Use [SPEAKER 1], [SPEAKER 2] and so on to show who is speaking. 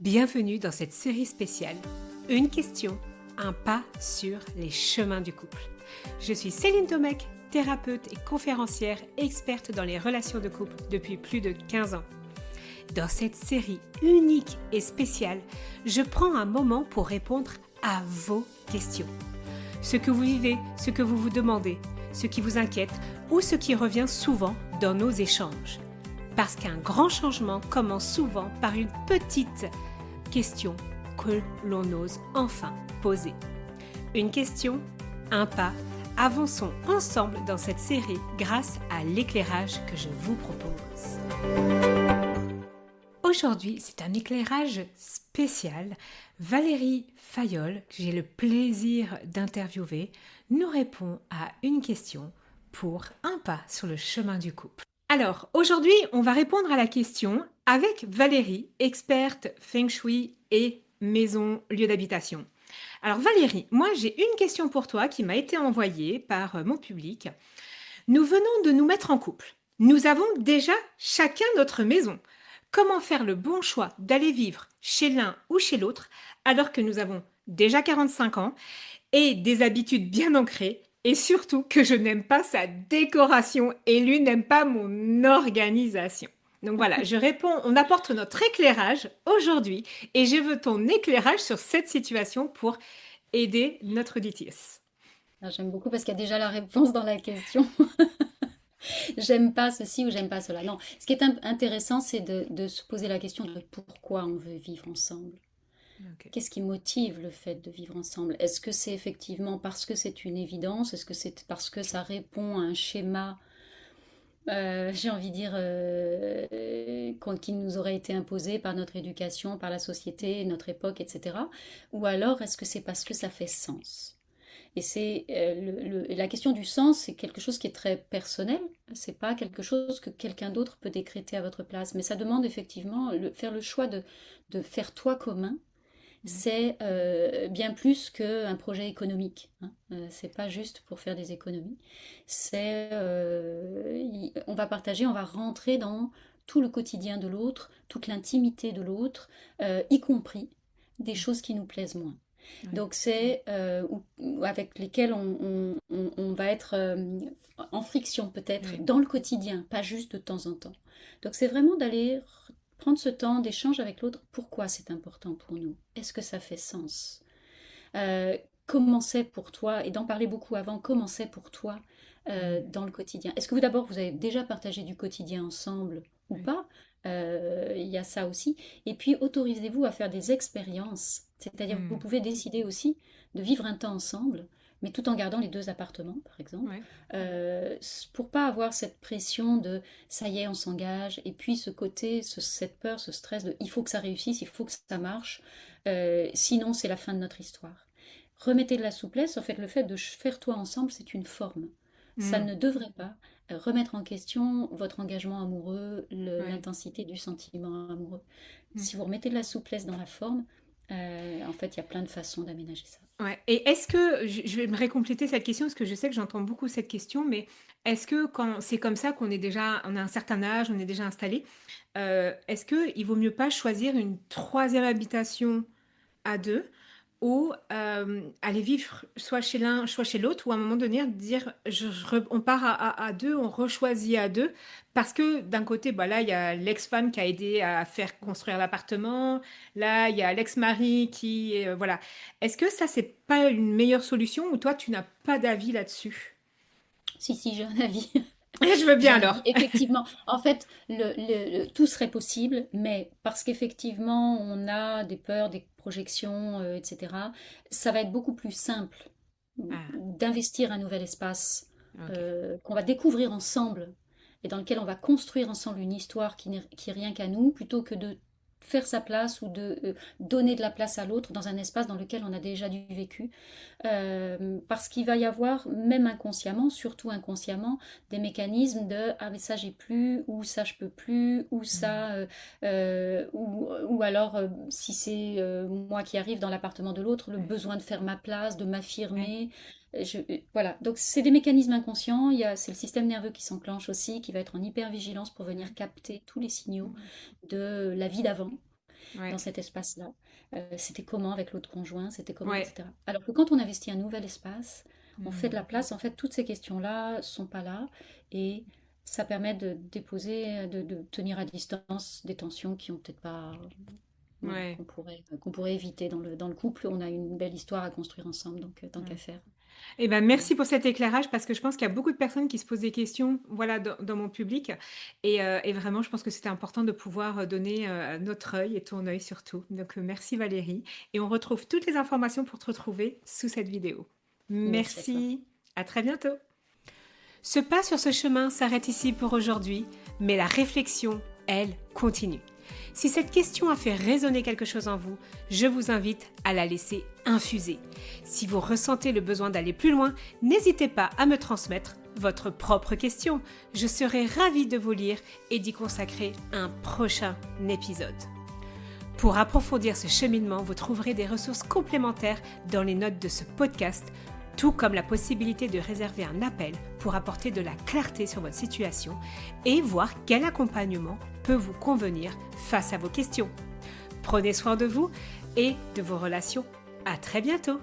[SPEAKER 1] Bienvenue dans cette série spéciale. Une question, un pas sur les chemins du couple. Je suis Céline Domecq, thérapeute et conférencière experte dans les relations de couple depuis plus de 15 ans. Dans cette série unique et spéciale, je prends un moment pour répondre à vos questions. Ce que vous vivez, ce que vous vous demandez, ce qui vous inquiète ou ce qui revient souvent dans nos échanges. Parce qu'un grand changement commence souvent par une petite question que l'on ose enfin poser. Une question, un pas, avançons ensemble dans cette série grâce à l'éclairage que je vous propose. Aujourd'hui, c'est un éclairage spécial. Valérie Fayolle, que j'ai le plaisir d'interviewer, nous répond à une question pour un pas sur le chemin du couple. Alors, aujourd'hui, on va répondre à la question avec Valérie, experte Feng Shui et maison, lieu d'habitation. Alors Valérie, moi j'ai une question pour toi qui m'a été envoyée par mon public. Nous venons de nous mettre en couple. Nous avons déjà chacun notre maison. Comment faire le bon choix d'aller vivre chez l'un ou chez l'autre alors que nous avons déjà 45 ans et des habitudes bien ancrées et surtout que je n'aime pas sa décoration et lui n'aime pas mon organisation. Donc voilà, je réponds, on apporte notre éclairage aujourd'hui et je veux ton éclairage sur cette situation pour aider notre auditrice.
[SPEAKER 2] J'aime beaucoup parce qu'il y a déjà la réponse dans la question. J'aime pas ceci ou j'aime pas cela. Non, ce qui est intéressant, c'est de se poser la question de pourquoi on veut vivre ensemble.
[SPEAKER 1] Okay.
[SPEAKER 2] Qu'est-ce qui motive le fait de vivre ensemble? Est-ce que c'est effectivement parce que c'est une évidence? Est-ce que c'est parce que ça répond à un schéma, j'ai envie de dire, qui nous aurait été imposé par notre éducation, par la société, notre époque, etc. Ou alors est-ce que c'est parce que ça fait sens? Et c'est la question du sens, c'est quelque chose qui est très personnel. C'est pas quelque chose que quelqu'un d'autre peut décréter à votre place. Mais ça demande effectivement faire le choix de faire toi commun. C'est bien plus qu'un projet économique. Hein. C'est pas juste pour faire des économies. On va partager, on va rentrer dans tout le quotidien de l'autre, toute l'intimité de l'autre, y compris des choses qui nous plaisent moins. Donc c'est avec lesquels on va être en friction peut-être dans le quotidien, pas juste de temps en temps. Donc c'est vraiment d'aller prendre ce temps d'échange avec l'autre. Pourquoi c'est important pour nous? Est-ce que ça fait sens? Comment c'est pour toi? Et d'en parler beaucoup avant, comment c'est pour toi dans le quotidien? Est-ce que d'abord vous avez déjà partagé du quotidien ensemble ou pas? Il y a ça aussi. Et puis autorisez-vous à faire des expériences. C'est-à-dire que vous pouvez décider aussi de vivre un temps ensemble, mais tout en gardant les 2 appartements, par exemple, pour pas avoir cette pression de ça y est, on s'engage, et puis ce côté, cette peur, ce stress de il faut que ça réussisse, il faut que ça marche, sinon c'est la fin de notre histoire. Remettez de la souplesse, en fait, le fait de faire toi ensemble, c'est une forme. Ça ne devrait pas remettre en question votre engagement amoureux, l'intensité du sentiment amoureux. Si vous remettez de la souplesse dans la forme, en fait, il y a plein de façons d'aménager ça.
[SPEAKER 1] Ouais. Et est-ce que, je vais me récompléter cette question parce que je sais que j'entends beaucoup cette question, mais est-ce que quand c'est comme ça qu'on est déjà, on a un certain âge, on est déjà installé, est-ce qu'il vaut mieux pas choisir une troisième habitation à deux ou aller vivre soit chez l'un, soit chez l'autre, ou à un moment donné dire on part à deux, on rechoisit à deux, parce que d'un côté, bah là, il y a l'ex-femme qui a aidé à faire construire l'appartement, là, il y a l'ex-mari qui... voilà. Est-ce que ça, c'est pas une meilleure solution ou toi, tu n'as pas d'avis là-dessus?
[SPEAKER 2] Si, j'ai un avis.
[SPEAKER 1] Je veux
[SPEAKER 2] J'ai
[SPEAKER 1] bien
[SPEAKER 2] un avis.
[SPEAKER 1] alors.
[SPEAKER 2] Effectivement, en fait, tout serait possible, mais parce qu'effectivement, on a des peurs, des projections, etc., ça va être beaucoup plus simple
[SPEAKER 1] Ah,
[SPEAKER 2] d'investir un nouvel espace
[SPEAKER 1] ok.
[SPEAKER 2] qu'on va découvrir ensemble et dans lequel on va construire ensemble une histoire qui est rien qu'à nous, plutôt que de faire sa place ou de donner de la place à l'autre dans un espace dans lequel on a déjà du vécu. Parce qu'il va y avoir, même inconsciemment, surtout inconsciemment, des mécanismes de ah mais ça j'ai plus, ou ça je peux plus, ou ça, ou alors si c'est moi qui arrive dans l'appartement de l'autre, le
[SPEAKER 1] Ouais.
[SPEAKER 2] besoin de faire ma place, de
[SPEAKER 1] Ouais.
[SPEAKER 2] m'affirmer. Voilà, donc c'est des mécanismes inconscients, c'est le système nerveux qui s'enclenche aussi, qui va être en hypervigilance pour venir capter tous les signaux de la vie d'avant. dans cet espace-là. C'était comment avec l'autre conjoint, c'était comment,
[SPEAKER 1] Ouais.
[SPEAKER 2] etc. Alors que quand on investit un nouvel espace, on fait de la place. En fait, toutes ces questions-là sont pas là et ça permet de déposer, de tenir à distance des tensions qui ont peut-être pas, voilà,
[SPEAKER 1] Ouais.
[SPEAKER 2] qu'on pourrait éviter dans le couple. On a une belle histoire à construire ensemble, donc tant qu'à
[SPEAKER 1] Ouais.
[SPEAKER 2] faire.
[SPEAKER 1] Eh ben,
[SPEAKER 2] Voilà.
[SPEAKER 1] merci pour cet éclairage parce que je pense qu'il y a beaucoup de personnes qui se posent des questions, voilà, dans mon public et vraiment, je pense que c'était important de pouvoir, donner, notre œil et ton œil surtout. Donc, merci Valérie et on retrouve toutes les informations pour te retrouver sous cette vidéo.
[SPEAKER 2] Merci à toi.
[SPEAKER 1] Merci, à très bientôt. Ce pas sur ce chemin s'arrête ici pour aujourd'hui, mais la réflexion, elle, continue. Si cette question a fait résonner quelque chose en vous, je vous invite à la laisser infuser. Si vous ressentez le besoin d'aller plus loin, n'hésitez pas à me transmettre votre propre question. Je serai ravie de vous lire et d'y consacrer un prochain épisode. Pour approfondir ce cheminement, vous trouverez des ressources complémentaires dans les notes de ce podcast, tout comme la possibilité de réserver un appel pour apporter de la clarté sur votre situation et voir quel accompagnement peut vous convenir face à vos questions. Prenez soin de vous et de vos relations. À très bientôt!